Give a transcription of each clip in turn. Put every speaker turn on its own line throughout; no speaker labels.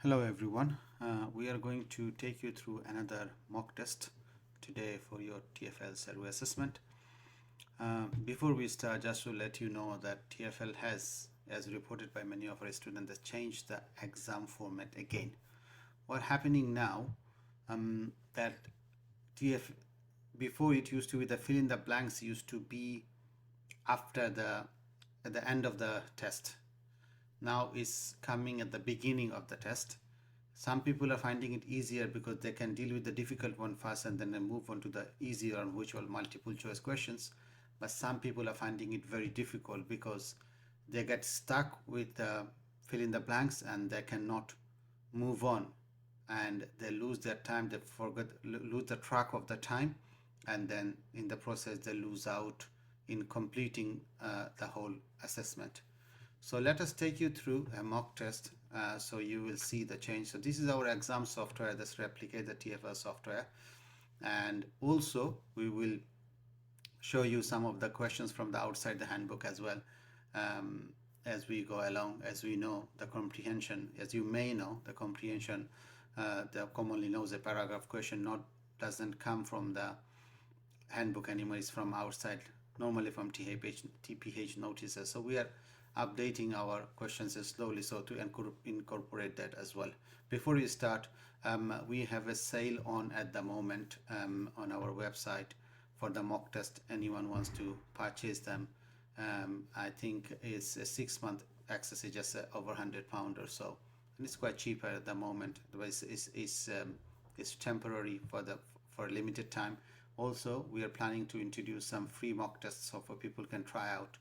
Hello everyone. We are going to take you through another mock test today for your TfL SERU assessment. Before we start, just to let you know that TfL has, as reported by many of our students, has changed the exam format again. What's happening now, that before it used to be the fill in the blanks used to be after at the end of the test. Now is coming at the beginning of the test. Some people are finding it easier because they can deal with the difficult one first and then they move on to the easier and which are multiple choice questions. But some people are finding it very difficult because they get stuck with fill in the blanks and they cannot move on, and they lose their time, they lose the track of the time, and then in the process they lose out in completing the whole assessment. So let us take you through a mock test so you will see the change. So this is our exam software that's replicate the TfL software, and also we will show you some of the questions from the outside the handbook as well as we go along. As we know, the comprehension, as you may know, the comprehension the commonly knows a paragraph question doesn't come from the handbook anymore. It's from outside, normally from TPH notices. So we are updating our questions slowly so to incorporate that as well. Before we start, we have a sale on at the moment on our website for the mock test. Anyone wants to purchase them, I think it's a 6-month access is just over £100 or so, and it's quite cheaper at the moment. It's temporary for a limited time. Also, we are planning to introduce some free mock tests so for people can try out.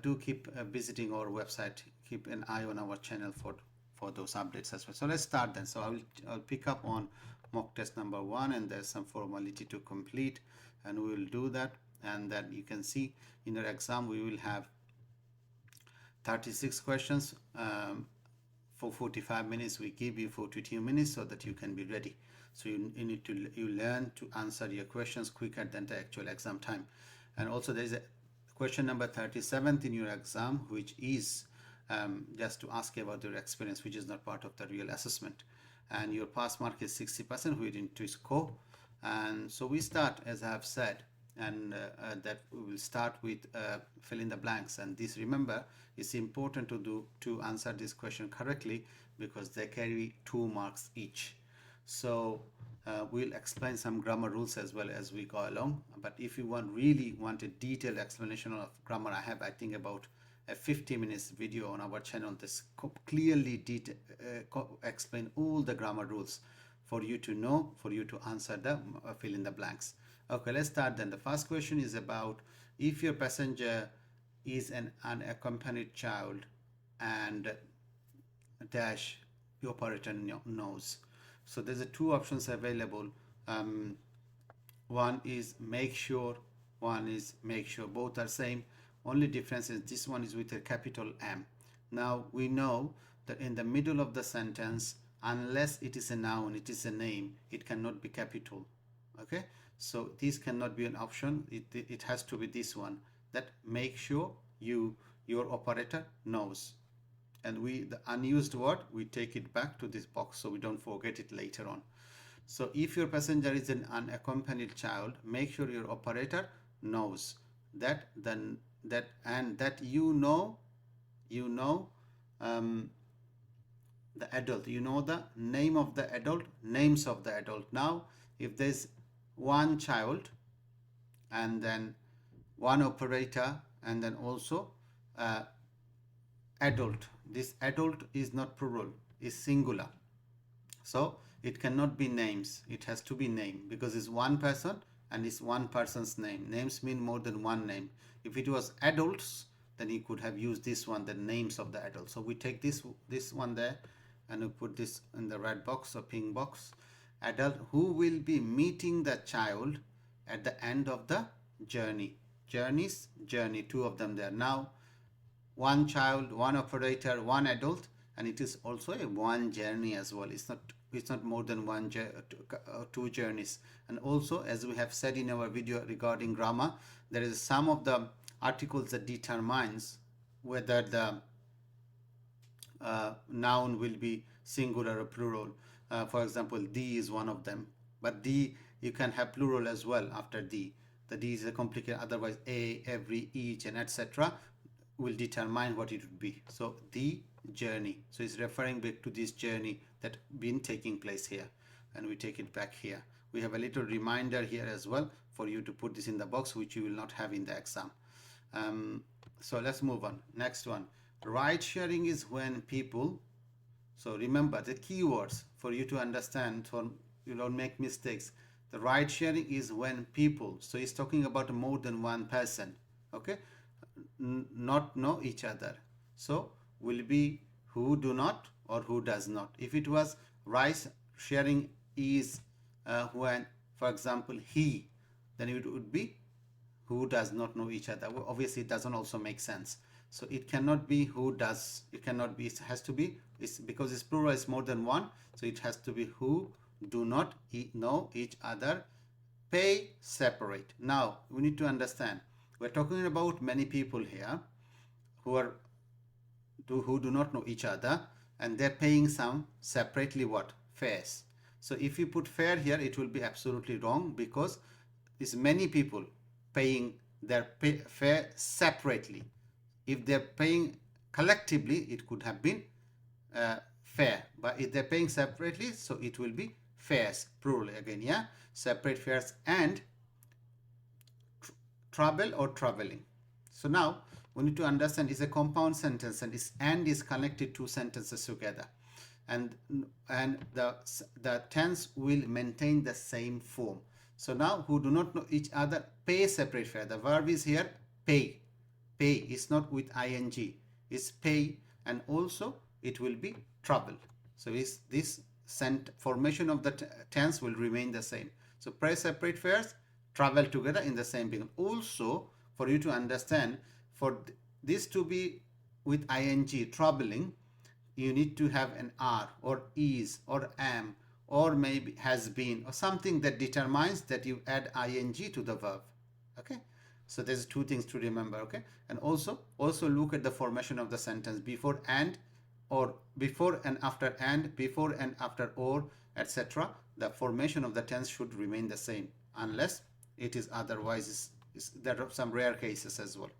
Do keep visiting our website, keep an eye on our channel for those updates as well. So let's start then. So I'll pick up on mock test number 1, and there's some formality to complete, and we will do that. And then you can see in our exam we will have 36 questions for 45 minutes. We give you 42 minutes so that you can be ready. So you learn to answer your questions quicker than the actual exam time. And also there is a question number 37th in your exam, which is just to ask about your experience, which is not part of the real assessment. And your pass mark is 60%, we need to score. And so we start, as I have said, and that we will start with fill in the blanks. And this, remember, is important to answer this question correctly because they carry 2 marks each. So we'll explain some grammar rules as well as we go along. But if you really want a detailed explanation of grammar, I think about a 50 minutes video on our channel that's clearly explain all the grammar rules for you to know, for you to answer the fill in the blanks. Okay, let's start then. The first question is about if your passenger is an unaccompanied child and dash the operator knows. So there's 2 options available. One is make sure, one is make sure. Both are same. Only difference is this one is with a capital M. Now we know that in the middle of the sentence, unless it is a noun, it is a name, it cannot be capital. Okay, so this cannot be an option. It has to be this one, that make sure your operator knows. And the unused word, we take it back to this box so we don't forget it later on. So if your passenger is an unaccompanied child, make sure your operator knows that you know the adult, you know the name of the adult, names of the adult. Now if there's one child and then one operator and then also adult, this adult is not plural, is singular, so it cannot be names, it has to be name because it's one person and it's one person's name. Names mean more than one name. If it was adults, then you could have used this one, the names of the adults. So we take this one there and we put this in the red box or pink box. Adult who will be meeting the child at the end of the journey. Journey, 2 of them there. Now one child, one operator, one adult, and it is also a one journey as well. It's not more than 2 journeys. And also, as we have said in our video regarding grammar, there is some of the articles that determines whether noun will be singular or plural. For example, the is one of them, but the, you can have plural as well after the. The d is a complicated, otherwise a, every, each, and etc. will determine what it would be. So the journey, so it's referring back to this journey that been taking place here, and we take it back here. We have a little reminder here as well for you to put this in the box, which you will not have in the exam. So let's move on. Next one, ride sharing is when people, so remember the keywords for you to understand, so you don't make mistakes. The ride sharing is when people, so it's talking about more than one person, okay, not know each other. So will be who do not or who does not. If it was ride sharing is when, for example, he, then it would be who does not know each other. Well, obviously it doesn't also make sense. So it cannot be who does, it cannot be, it has to be, it's because it's plural, it's more than one, so it has to be who do not know each other, pay separate. Now we need to understand, we're talking about many people here who do not know each other, and they're paying some separately what, fares. So if you put fare here, it will be absolutely wrong, because it's many people paying their fare separately. If they're paying collectively, it could have been fare, but if they're paying separately, so it will be fares, plural again, yeah, separate fares, and travel or traveling. So now we need to understand, it's a compound sentence, and is connected two sentences together, and the tense will maintain the same form. So now, who do not know each other, pay separate fare. The verb is here pay. Pay is not with ing, it's pay, and also it will be travel. So is this formation of the tense will remain the same. So pay separate fares, travel together in the same beginning. Also, for you to understand, for this to be with ing, traveling, you need to have an are or is or am or maybe has been or something that determines that you add ing to the verb. Okay, so there's two things to remember. Okay, and also look at the formation of the sentence before and, or before and after and, before and after or, etc. The formation of the tense should remain the same unless it is otherwise. There are some rare cases as well.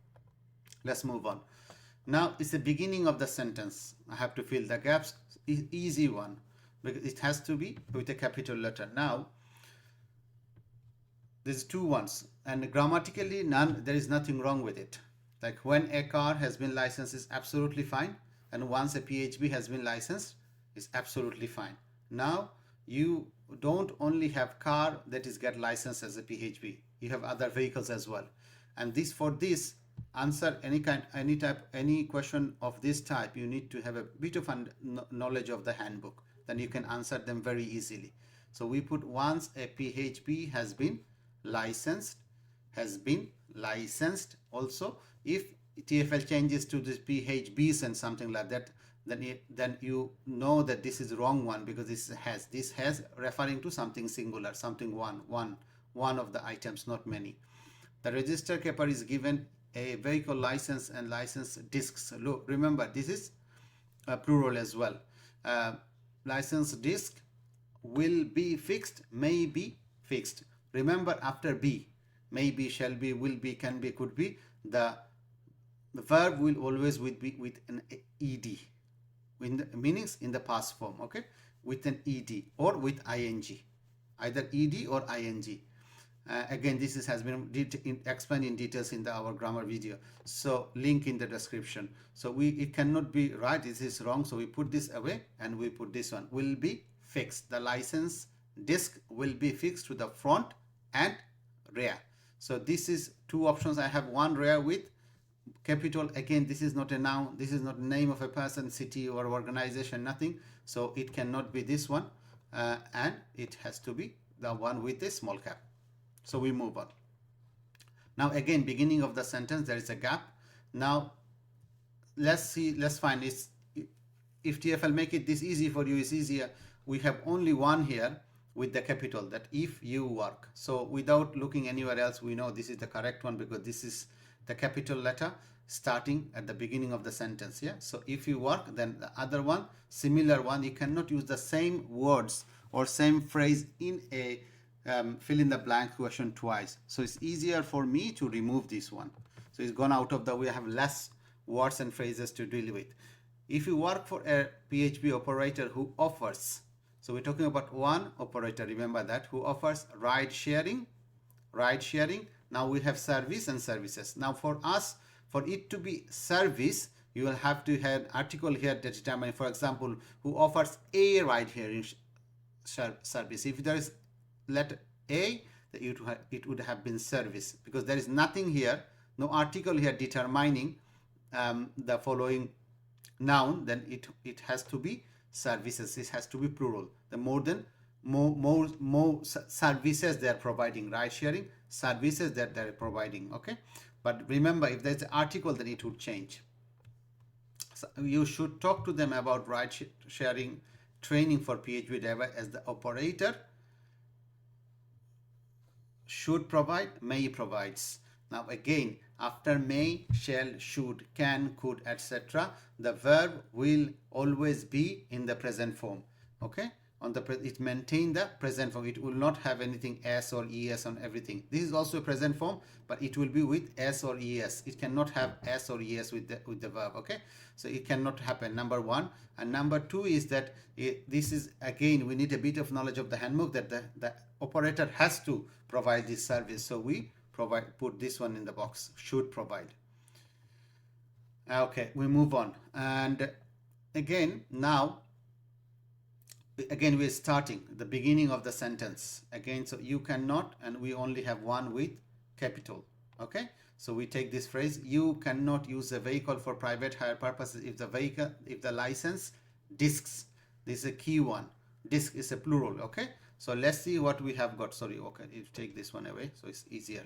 Let's move on. Now it's the beginning of the sentence. I have to fill the gaps. Easy one, because it has to be with a capital letter. Now there's two ones, and grammatically there is nothing wrong with it. Like when a car has been licensed is absolutely fine, and once a PHB has been licensed is absolutely fine. Now you don't only have car that is get licensed as a PHB, you have other vehicles as well, and for this answer any question of this type, you need to have a bit of knowledge of the handbook, then you can answer them very easily. So we put once a PHB has been licensed, also if TfL changes to this PHBs and something like that, then you know that this is the wrong one, because this has referring to something singular, something one of the items, not many. The register keeper is given a vehicle license and license discs. Look, remember this is a plural as well. License disc will be fixed, may be fixed. Remember, after be, maybe, shall be, will be, can be, could be, the verb will always be with an ed, in the meanings in the past form, okay, with an ed or with ing, either ed or ing. Again, this has been explained in details in our grammar video, so link in the description. So it cannot be right, this is wrong, so we put this away and we put this one, will be fixed. The license disc will be fixed to the front and rear. So this is two options. I have one rear with capital. Again, this is not a noun, this is not the name of a person, city or organization, nothing, so it cannot be this one, and it has to be the one with a small cap. So we move on. Now again, beginning of the sentence, there is a gap. Now let's find this. If TfL make it this easy for you, it's easier. We have only one here with the capital, that if you work. So without looking anywhere else, we know this is the correct one, because this is the capital letter starting at the beginning of the sentence. Yeah, so if you work, then the other one, similar one, you cannot use the same words or same phrase in a fill in the blank question twice. So it's easier for me to remove this one. So it's gone out of the way. I have less words and phrases to deal with. If you work for a PHP operator who offers, so we're talking about one operator, remember that, who offers ride sharing. Now we have service and services. Now for us, for it to be service, you will have to have article here that determine, for example, who offers a ride sharing service. If there is letter A, it would have been service, because there is nothing here, no article here determining the following noun, then it has to be services. It has to be plural. The more services they are providing, ride sharing services that they are providing. Okay, but remember, if there's an article, then it would change. So you should talk to them about ride sharing training for PHP driver, as the operator should provide, may provides. Now again, after may, shall, should, can, could, etc., the verb will always be in the present form. Okay, on the it maintain the present form. It will not have anything s or es on everything. This is also a present form, but it will be with s or es. It cannot have s or es with the verb. Okay, so it cannot happen, number one. And number two is that this is, again, we need a bit of knowledge of the handbook, that the operator has to provide this service. So we put this one in the box, should provide. Okay, we move on. And again, now we're starting the beginning of the sentence again. So you cannot, and we only have one with capital. Okay, so we take this phrase, you cannot use a vehicle for private hire purposes if the license discs. This is a key one. Disc is a plural. Okay, so let's see what we have got. Sorry, okay, you take this one away so it's easier.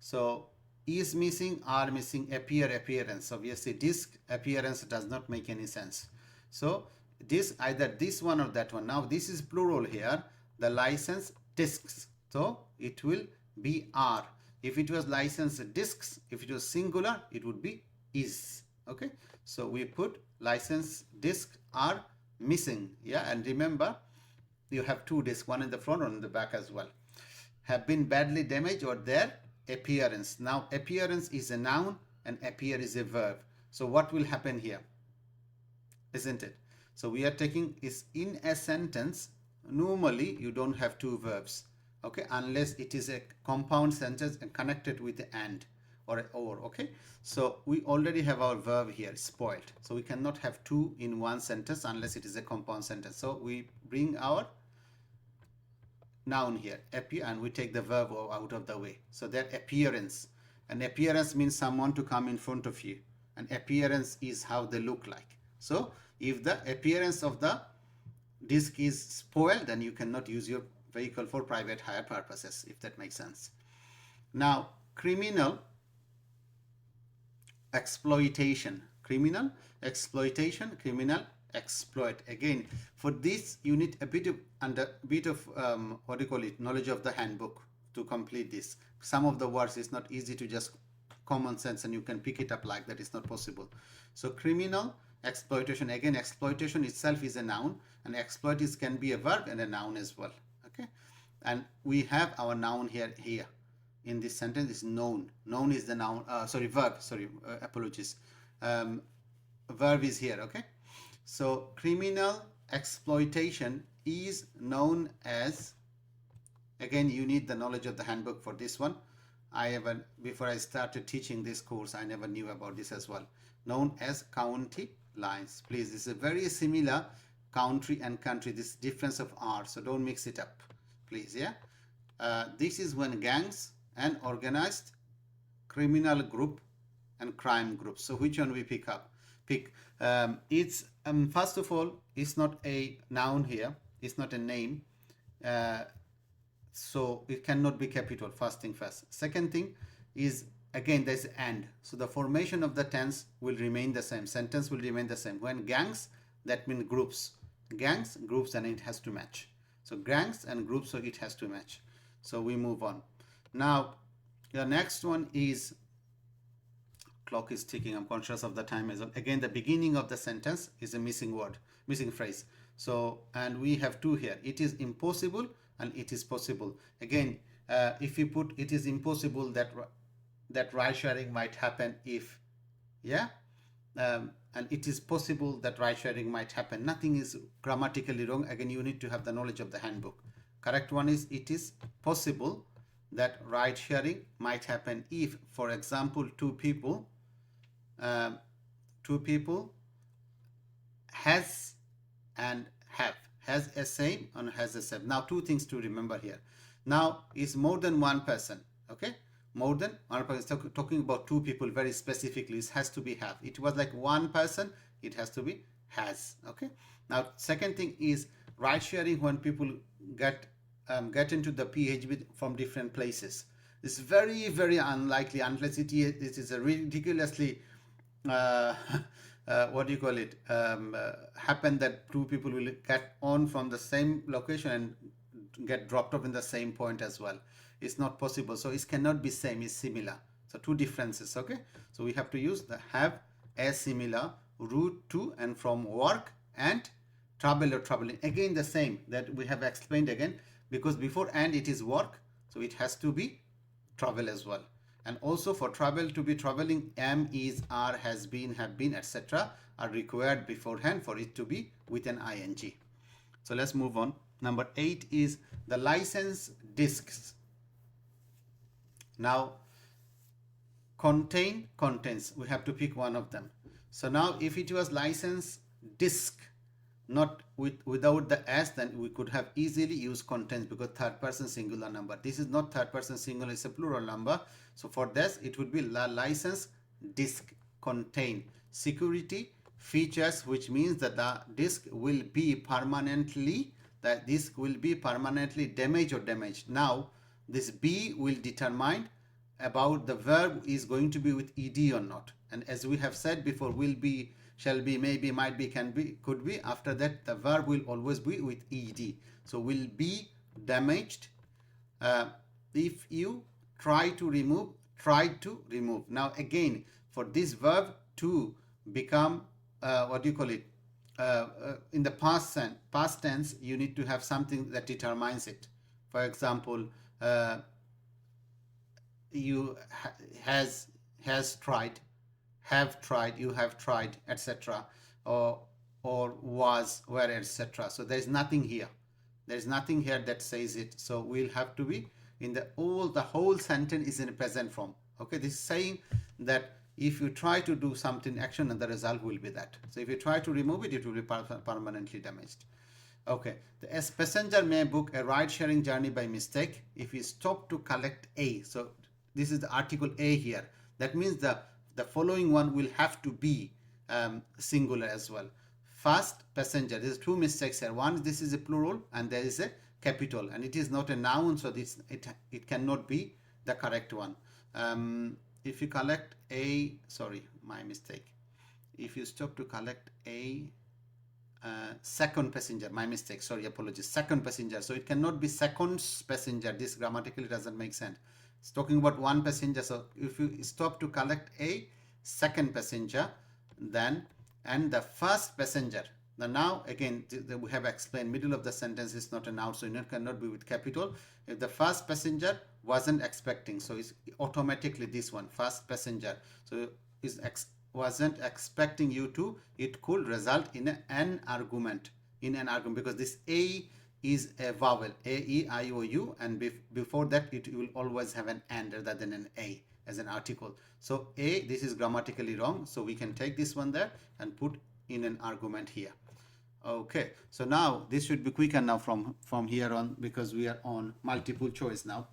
So is missing, are missing, appearance. Obviously disc appearance does not make any sense. So this, either this one or that one. Now this is plural here, the license discs, so it will be are. If it was license discs, if it was singular, it would be is. Okay, so we put license discs are missing. Yeah, and remember, you have two discs, one in the front, one in the back as well. Have been badly damaged, or their appearance. Now appearance is a noun and appear is a verb. So what will happen here, isn't it? So we are taking is in a sentence. Normally you don't have two verbs, okay, unless it is a compound sentence and connected with the and or or. Okay, so we already have our verb here, spoiled. So we cannot have two in one sentence unless it is a compound sentence. So we bring our noun here, appear, and we take the verb out of the way. So that appearance, an appearance means someone to come in front of you. An appearance is how they look like. So if the appearance of the disc is spoiled, then you cannot use your vehicle for private hire purposes, if that makes sense. Now criminal exploitation, criminal exploitation, criminal exploit. Again, for this you need a bit of what do you call it, knowledge of the handbook to complete this. Some of the words is not easy to just common sense and you can pick it up like that. Is not possible. So criminal exploitation, again, exploitation itself is a noun, and exploit can be a verb and a noun as well. Okay, and we have our noun here in this sentence is known. Known is the noun, verb, apologies. Verb is here. Okay, so criminal exploitation is known as, again, you need the knowledge of the handbook for this one. Before I started teaching this course, I never knew about this as well. Known as county lines. Please, this is a very similar country and country, this difference of R, so don't mix it up, please. Yeah, this is when gangs and organized criminal group and crime group. So which one we pick? It's first of all, it's not a noun here, it's not a name, so it cannot be capital. First thing first. Second thing is, again, there's and, so the formation of the tense will remain the same, sentence will remain the same. When gangs, that means groups, gangs, groups, and it has to match. So gangs and groups, so it has to match. So we move on. Now the next one is clock is ticking. I'm conscious of the time as well. Again, the beginning of the sentence is a missing word, missing phrase. So, and we have two here. It is impossible and it is possible. Again, if you put it is impossible that ride sharing might happen if, yeah, and it is possible that ride sharing might happen. Nothing is grammatically wrong. Again, you need to have the knowledge of the handbook. Correct one is it is possible that ride sharing might happen if, for example, two people has and have, has a same and has a same. Now two things to remember here. Now is more than one person. Okay, more than one person. Talking about two people very specifically, it has to be have. It was like one person, it has to be has. Okay, now second thing is ride sharing when people get into the PHB from different places. It's very, very unlikely unless it is a ridiculously what do you call it, happen that two people will get on from the same location and get dropped off in the same point as well. It's not possible. So it cannot be same, it's similar. So two differences. Okay, so we have to use the have a similar route to and from work and travel or traveling. Again the same that we have explained again, because before and it is work, so it has to be travel as well. And also for travel to be traveling, am, is, are, has been, have been, etc. are required beforehand for it to be with an ing. So let's move on. Number 8 is the license discs. Now contain, contents, we have to pick one of them. So now if it was license disc, not without the s, then we could have easily used contents because third person singular number. This is not third person singular, it's a plural number. So for this it would be license disk contain security features, which means that the disk will be permanently damaged or damaged. Now this B will determine about the verb is going to be with ed or not, and as we have said before, will be, shall be, maybe, might be, can be, could be. After that the verb will always be with ed. So will be damaged if you try to remove, tried to remove. Now again, for this verb to become what do you call it, in the past tense, you need to have something that determines it. For example, you has tried, have tried, you have tried, etc. or was, were, etc. So there is nothing here. There is nothing here that says it. So we'll have to be in the whole sentence is in a present form. Okay, this is saying that if you try to do something action, and the result will be that. So if you try to remove it, it will be permanently damaged. Okay, the passenger may book a ride-sharing journey by mistake if he stop to collect a. So this is the article a here. That means the following one will have to be singular as well. First passenger, there's two mistakes here. One, this is a plural and there is a capital, and it is not a noun, so this it cannot be the correct one. If you collect a, sorry, my mistake. If you stop to collect a second passenger, my mistake, sorry, apologies, second passenger. So it cannot be second passenger. This grammatically doesn't make sense. It's talking about one passenger. So if you stop to collect a second passenger, then, and the first passenger. Now again, we have explained middle of the sentence is not a noun, so it cannot be with capital. If the first passenger wasn't expecting, so it's automatically this one, first passenger. So is wasn't expecting you to, it could result in an argument, because this a is a vowel, a, e, I, o, u, and before that it will always have an and rather than an a as an article. So a, this is grammatically wrong, so we can take this one there and put in an argument here. Okay, so now this should be quicker now from here on, because we are on multiple choice now.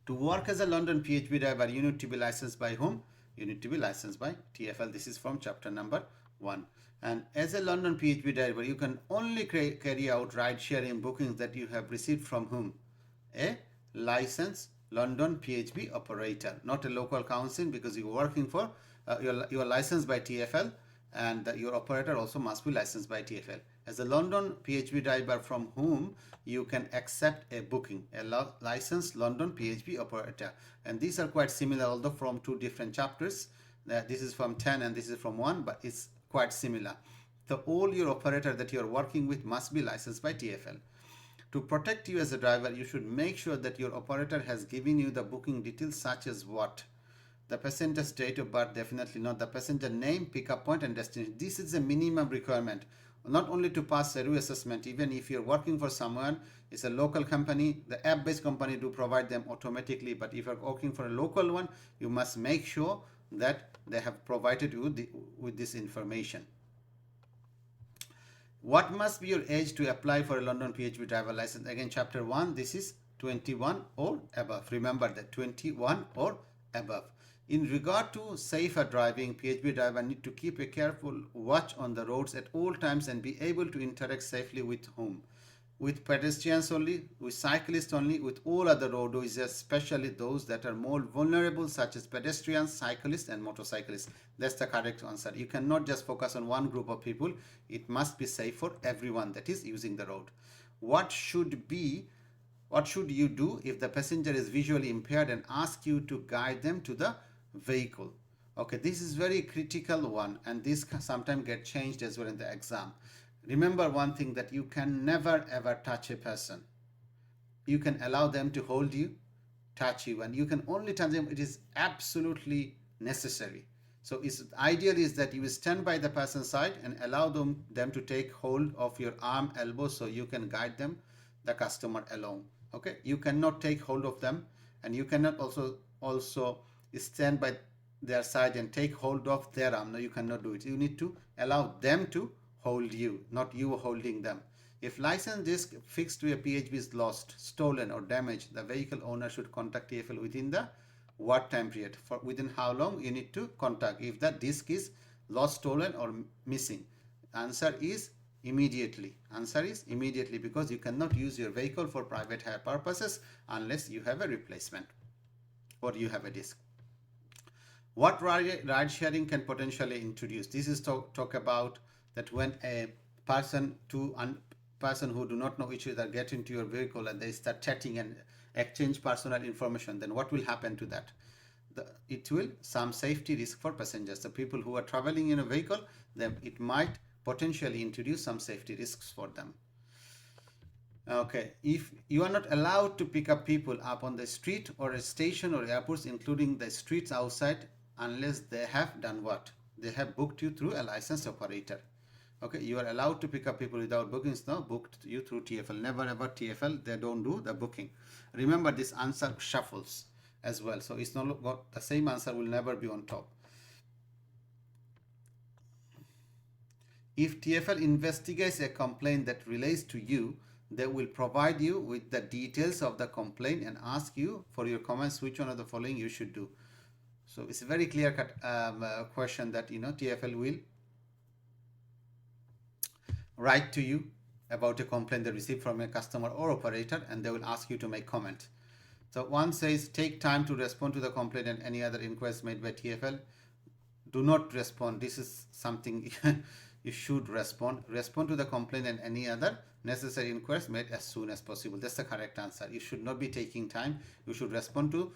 To work as a London PHP driver, you need to be licensed by whom? You need to be licensed by TfL. This is from chapter number 1. And as a London PHP driver, you can only carry out ride-sharing bookings that you have received from whom? A licensed London PHP operator, not a local council, because you are working for, you are licensed by TfL, and your operator also must be licensed by TfL. As a London PHP driver from whom you can accept a booking, a licensed London PHP operator. And these are quite similar, although from two different chapters. This is from 10 and this is from 1, but it's quite similar. So all your operator that you're working with must be licensed by TfL. To protect you as a driver, you should make sure that your operator has given you the booking details such as what? The passenger's date of birth, definitely not. The passenger name, pickup point and destination. This is a minimum requirement. Not only to pass SERU assessment, even if you're working for someone, it's a local company, the app-based company do provide them automatically, but if you're working for a local one, you must make sure that they have provided you with this information. What must be your age to apply for a London PHV driver license? Again, chapter 1, this is 21 or above. Remember that 21 or above. In regard to safer driving, PHV driver need to keep a careful watch on the roads at all times and be able to interact safely with whom? With pedestrians only, with cyclists only, with all other road users, especially those that are more vulnerable, such as pedestrians, cyclists, and motorcyclists. That's the correct answer. You cannot just focus on one group of people. It must be safe for everyone that is using the road. What should you do if the passenger is visually impaired and ask you to guide them to the vehicle? Okay, this is very critical one, and this can sometimes get changed as well in the exam. Remember one thing, that you can never ever touch a person. You can allow them to hold you, touch you, and you can only touch them it is absolutely necessary. So it's ideal is that you stand by the person's side and allow them to take hold of your arm, elbow, so you can guide them, the customer, along. Okay, you cannot take hold of them, and you cannot also stand by their side and take hold of their arm. No, you cannot do it. You need to allow them to hold you, not you holding them. If license disc fixed to a PHV is lost, stolen or damaged, the vehicle owner should contact TfL within the what time period? For within how long you need to contact if the disc is lost, stolen or missing? Answer is immediately. Answer is immediately, because you cannot use your vehicle for private hire purposes unless you have a replacement or you have a disc. What ride sharing can potentially introduce? This is talk about that when a person who do not know each other get into your vehicle and they start chatting and exchange personal information, then what will happen to that? It will some safety risk for passengers. The people who are traveling in a vehicle, then it might potentially introduce some safety risks for them. Okay, if you are not allowed to pick up people up on the street or a station or airports, including the streets outside, unless they have done what? They have booked you through a licensed operator. Okay, you are allowed to pick up people without bookings now, booked you through TfL. Never ever TfL, they don't do the booking. Remember, this answer shuffles as well. So it's not got the same answer will never be on top. If TfL investigates a complaint that relates to you, they will provide you with the details of the complaint and ask you for your comments which one of the following you should do. So it's a very clear cut question that TfL will write to you about a complaint they received from a customer or operator, and they will ask you to make comment. So one says, take time to respond to the complaint and any other inquiries made by TfL. Do not respond. This is something you should respond. Respond to the complaint and any other necessary inquiries made as soon as possible. That's the correct answer. You should not be taking time. You should respond to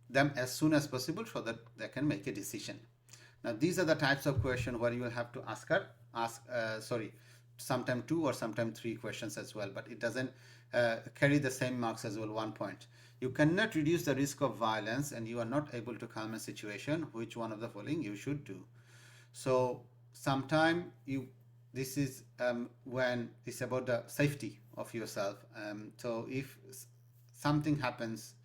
them as soon as possible so that they can make a decision. Now these are the types of questions where you will have to sometimes 2 or sometimes 3 questions as well, but it doesn't carry the same marks as well. 1 point. You cannot reduce the risk of violence and you are not able to calm a situation. Which one of the following you should do? So sometime this is when it's about the safety of yourself. So if something happens,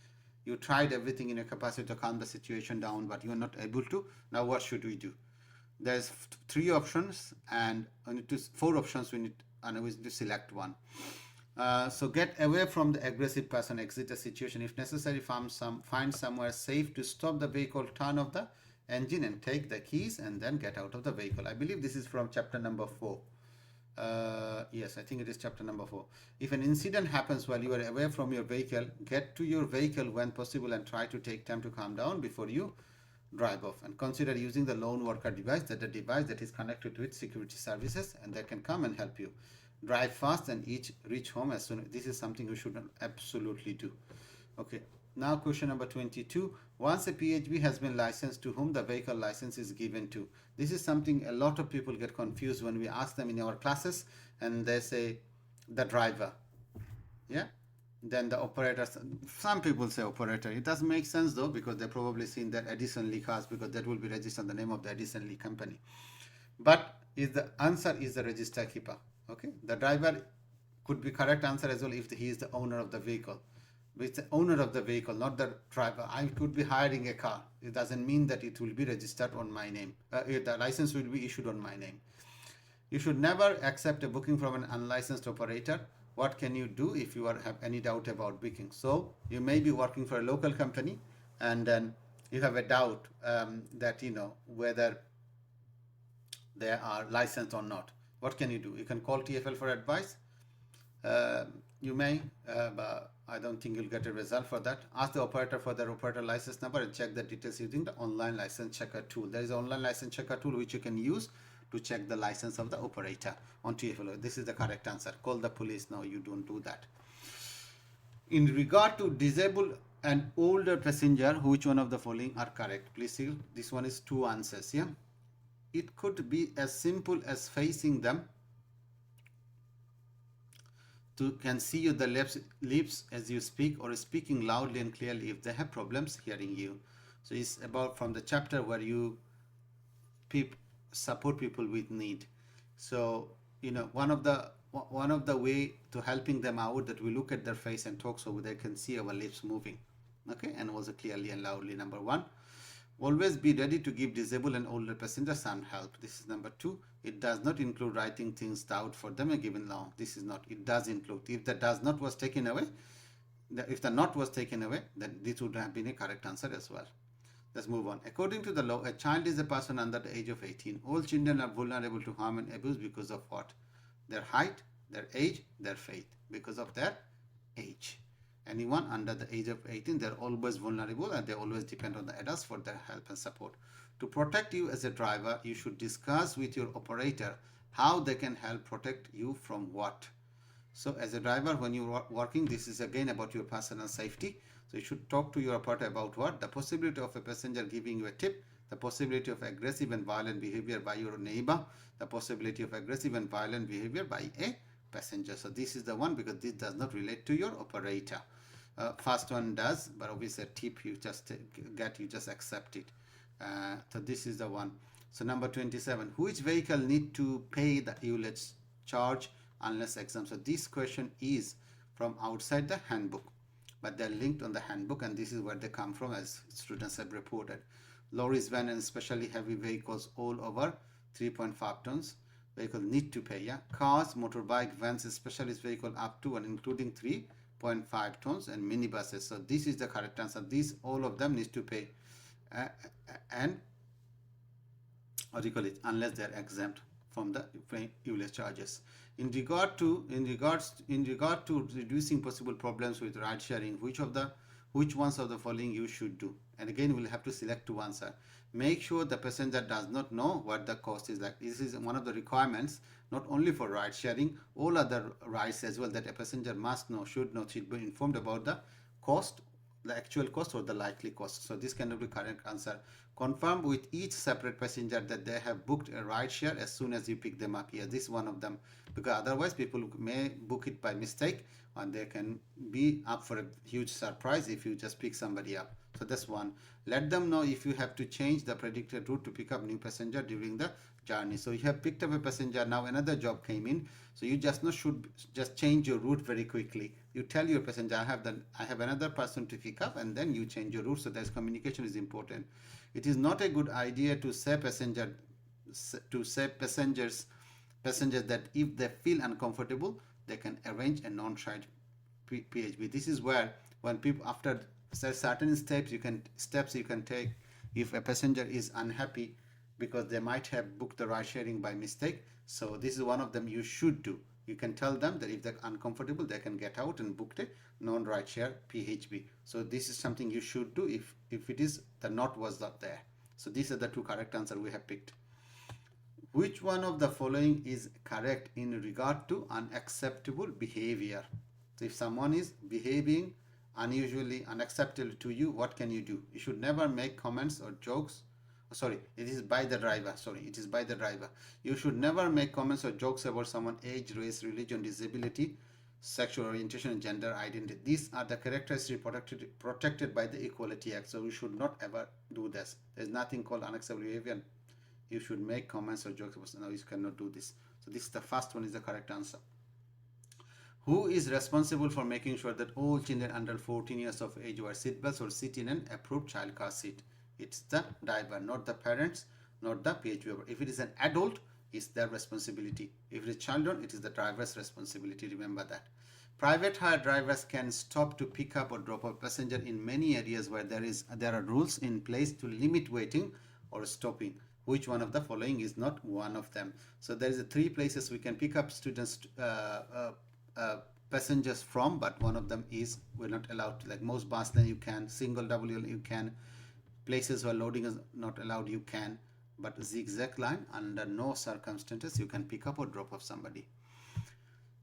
you tried everything in your capacity to calm the situation down, but you are not able to. Now what should we do? There's 3 options and 4 options. We need to select one. So get away from the aggressive person, exit the situation. If necessary, find somewhere safe to stop the vehicle, turn off the engine and take the keys and then get out of the vehicle. I believe this is from chapter number 4. Yes, I think it is chapter number 4. If an incident happens while you are away from your vehicle, get to your vehicle when possible and try to take time to calm down before you drive off, and consider using the lone worker device, that the device that is connected with security services and that can come and help you. Drive fast and reach home as soon. This is something you should absolutely do. Okay, Now question number 22. Once a PHB has been licensed, to whom the vehicle license is given to? This is something a lot of people get confused when we ask them in our classes, and they say the driver. Yeah. Then the operator. Some people say operator. It doesn't make sense though, because they're probably seen that Edison Lee cars, because that will be registered the name of the Edison Lee company. But is the answer is the register keeper. Okay. The driver could be correct answer as well if he is the owner of the vehicle. It's the owner of the vehicle, not the driver. I could be hiring a car. It doesn't mean that it will be registered on my name. The license will be issued on my name. You should never accept a booking from an unlicensed operator. What can you do if you have any doubt about booking? So you may be working for a local company, and then you have a doubt that whether they are licensed or not. What can you do? You can call TfL for advice. You may, but I don't think you'll get a result for that. Ask the operator for their operator license number and check the details using the online license checker tool. There is an online license checker tool which you can use to check the license of the operator on TfL. This is the correct answer. Call the police. No, you don't do that. In regard to disabled and older passenger, which one of the following are correct? Please see, this one is two answers. Yeah, it could be as simple as facing them to can see you the lips as you speak, or speaking loudly and clearly if they have problems hearing you. So it's about from the chapter where you support people with need. So one of the way to helping them out, that we look at their face and talk so they can see our lips moving, okay, and also clearly and loudly. Number one. Always be ready to give disabled and older passengers some help. This is number two. It does not include writing things out for them and given law. This is not. It does include. If the does not was taken away, if the not was taken away, then this would have been a correct answer as well. Let's move on. According to the law, a child is a person under the age of 18. All children are vulnerable to harm and abuse because of what? Their height, their age, their faith. Because of their age. Anyone under the age of 18, they're always vulnerable and they always depend on the adults for their help and support. To protect you as a driver, you should discuss with your operator how they can help protect you from what. So as a driver, when you're working, this is again about your personal safety. So you should talk to your operator about what? The possibility of a passenger giving you a tip, the possibility of aggressive and violent behavior by your neighbor, the possibility of aggressive and violent behavior by a passenger. So this is the one, because this does not relate to your operator. First one does, but obviously a tip you just get, you just accept it. So this is the one. So number 27, which vehicle need to pay the ULH charge unless exempt? So this question is from outside the handbook, but they're linked on the handbook, and this is where they come from, as students have reported. Lorries, van, and especially heavy vehicles all over 3.5 tons vehicles need to pay. Yeah, cars, motorbike, vans, specialist vehicle up to and including 3.5 tons, and minibuses. So this is the correct answer. These all of them need to pay, and what do you call it, unless they are exempt from the ULS charges. In regard to reducing possible problems with ride sharing, which ones of the following you should do? And again, we'll have to select to answer. Make sure the passenger does not know what the cost is like. This is one of the requirements, not only for ride sharing, all other rides as well, that a passenger must know, should be informed about the cost, the actual cost or the likely cost. So this cannot be correct answer. Confirm with each separate passenger that they have booked a ride share as soon as you pick them up. Here, this is one of them, because otherwise people may book it by mistake, and they can be up for a huge surprise if you just pick somebody up. So that's one. Let them know if you have to change the predicted route to pick up new passenger during the journey. So you have picked up a passenger, now another job came in, so you just should just change your route very quickly. You tell your passenger, I have another person to pick up, and then you change your route. So there's communication is important. It is not a good idea to say passengers that if they feel uncomfortable, they can arrange a non-ride PHB. This is where, when people, after certain steps you can take, if a passenger is unhappy because they might have booked the ride sharing by mistake. So this is one of them you should do. You can tell them that if they're uncomfortable, they can get out and book a non-ride share PHB. So this is something you should do if it is the not was not there. So these are the two correct answers we have picked. Which one of the following is correct in regard to unacceptable behavior? So if someone is behaving unusually unacceptable to you, what can you do? You should never make comments or jokes. Sorry, it is by the driver. Sorry, it is by the driver. You should never make comments or jokes about someone's age, race, religion, disability, sexual orientation, and gender identity. These are the characteristics protected by the Equality Act. So we should not ever do this. There's nothing called unacceptable behavior. You should make comments or jokes about, no, you cannot do this. So this is the first one is the correct answer. Who is responsible for making sure that all children under 14 years of age wear seatbelts or sit in an approved child car seat? It's the driver, not the parents, not the PHV. If it is an adult, it's their responsibility. If it is children, it is the driver's responsibility. Remember that. Private hire drivers can stop to pick up or drop a passenger in many areas where there are rules in place to limit waiting or stopping. Which one of the following is not one of them? So there is three places we can pick up students passengers from, but one of them is we're not allowed to. Like most bus lane you can, single WL you can, places where loading is not allowed you can, but zigzag line under no circumstances you can pick up or drop off somebody.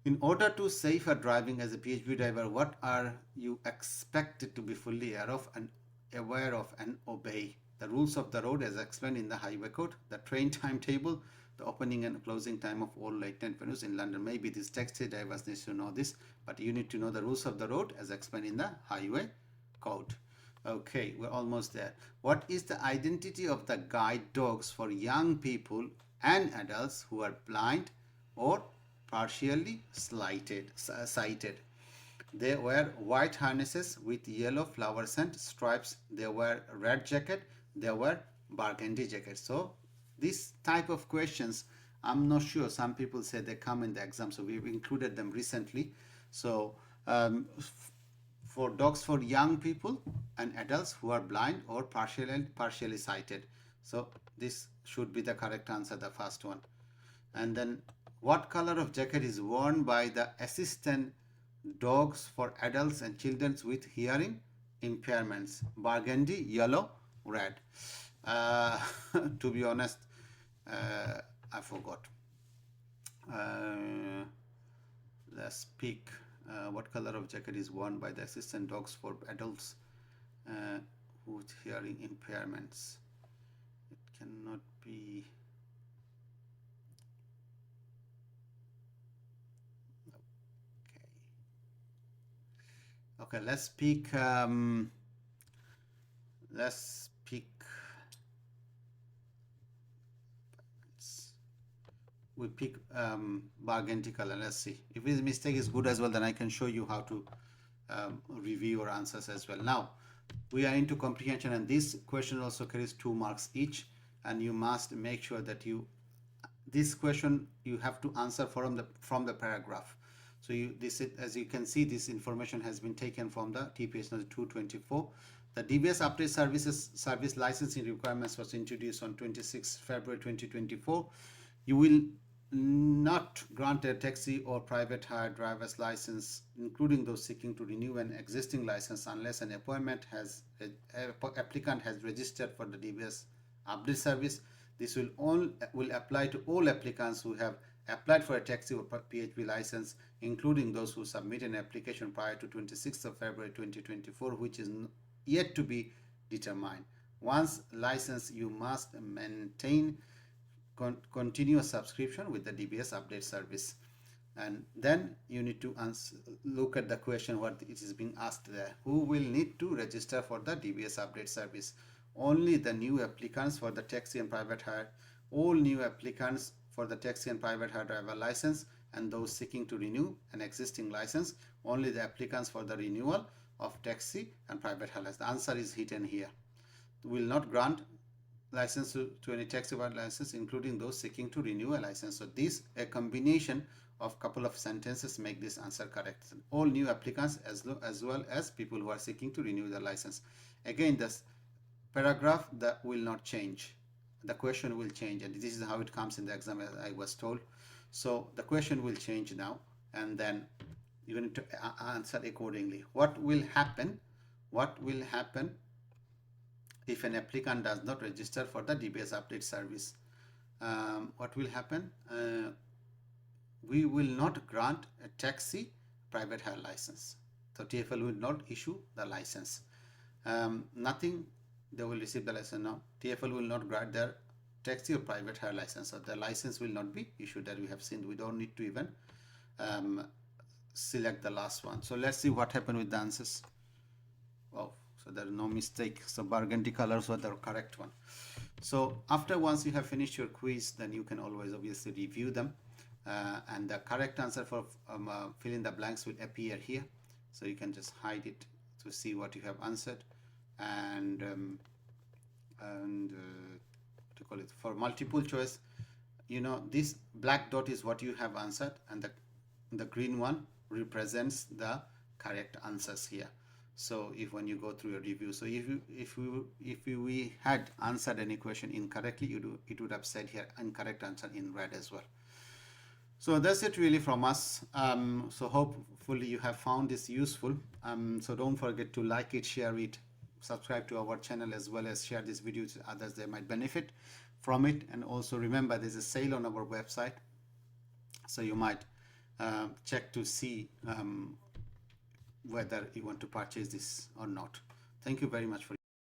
In order to safer driving as a PHV driver, what are you expected to be fully aware of and obey? The rules of the road as explained in the highway code, the train timetable, the opening and closing time of all late night venues in London. Maybe these taxi drivers need to know this, but you need to know the rules of the road as explained in the highway code. Okay, we're almost there. What is the identity of the guide dogs for young people and adults who are blind or partially sighted? They wear white harnesses with yellow flowers and stripes. They wear red jacket. They wear burgundy jacket. So this type of questions, I'm not sure. Some people say they come in the exam, so we've included them recently. So for dogs for young people and adults who are blind or partially sighted. So this should be the correct answer, the first one. And then what color of jacket is worn by the assistant dogs for adults and children with hearing impairments? Burgundy, yellow, red. To be honest, I forgot. Let's pick what color of jacket is worn by the assistant dogs for adults with hearing impairments. It cannot be. Okay, let's pick we pick burgundy color. Let's see if his mistake is good as well, then I can show you how to review your answers as well. Now we are into comprehension, and this question also carries 2 marks each, and you must make sure that this question you have to answer from the paragraph. So as you can see, this information has been taken from the TPS 224. The DBS update service licensing requirements was introduced on 26 February 2024. You will not grant a taxi or private hire driver's license, including those seeking to renew an existing license, unless an applicant has registered for the DBS update service. This will apply to all applicants who have applied for a taxi or PHV license, including those who submit an application prior to 26th of February 2024, which is yet to be determined. Once licensed, you must maintain continuous subscription with the DBS update service. And then you need to look at the question what it is being asked there. Who will need to register for the DBS update service? Only the new applicants for the taxi and private hire, all new applicants for the taxi and private hire driver license, and those seeking to renew an existing license, only the applicants for the renewal of taxi and private hire license. The answer is hidden here. Will not grant license to any taxi or license, including those seeking to renew a license. So this, a combination of couple of sentences, make this answer correct. All new applicants as well as people who are seeking to renew the license. Again, this paragraph that will not change. The question will change, and this is how it comes in the exam, as I was told. So the question will change now, and then you need to answer accordingly. What will happen? What will happen if an applicant does not register for the DBS update service? What will happen? We will not grant a taxi private hire license. So TfL will not issue the license. Nothing, they will receive the license now. TfL will not grant their taxi or private hire license, so the license will not be issued. That we have seen. We don't need to even select the last one. So let's see what happened with the answers. Oh, so there is no mistake. So burgundy colors were the correct one. So after once you have finished your quiz, then you can always obviously review them, and the correct answer for fill in the blanks will appear here. So you can just hide it to see what you have answered, and to call it for multiple choice, you know, this black dot is what you have answered, and the green one represents the correct answers here. So if when you go through your review, so if we had answered any question incorrectly, it would have said here incorrect answer in red as well. So that's it really from us. So hopefully you have found this useful. So don't forget to like it, share it, subscribe to our channel, as well as share this video to others. They might benefit from it. And also remember, there's a sale on our website, so you might check to see whether you want to purchase this or not. Thank you very much for